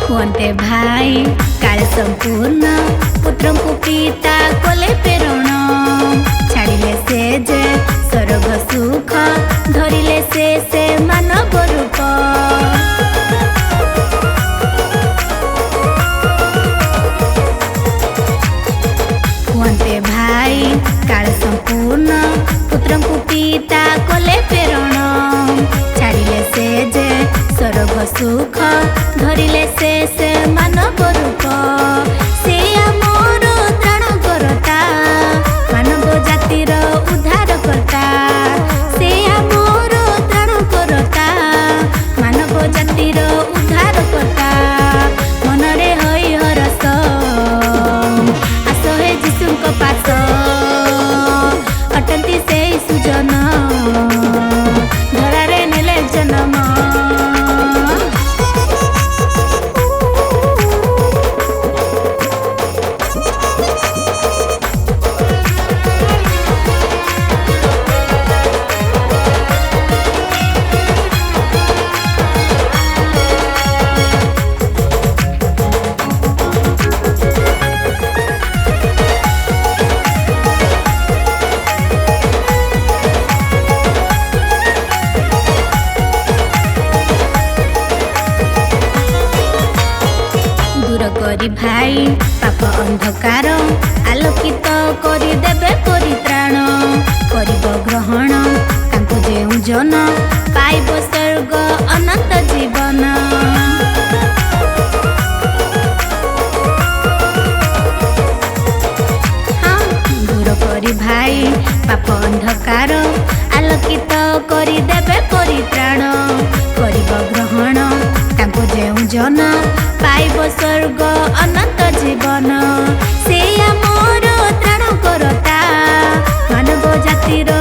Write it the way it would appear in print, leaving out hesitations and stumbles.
कुंते भाई काल संपूर्ण पुत्र को पिता कोले प्रेरण छाड़िले से जे स्वर्ग सुख धरिले से मानव रूप कुंते भाई काल संपूर्ण पुत्र को पिता कोले प्रेरण छाड़िले से जे स्वर्ग सुख धरिले से मानव रूप से मोर त्राण करता मानव जातिर उद्धार करता से मोर त्राण करता मानव जातिर उद्धार करता मनरे हई हरस आस हे जीशुक पास अटंती से सुजन धरारे नेले जन्म करी भाई पाप अंधकार आलोकित करी देबे परित्राण करिब ग्रहण तांको जेउ जन पाइब स्वर्ग अनंत जीवन हाँ दूर करी भाई पाप अंधकार आलोकित करी देबे परित्राण करिब ग्रहण तांको जेउ जन पाइब स्वर्ग अनंत जीवन से मोर त्राण करता मानव जातिर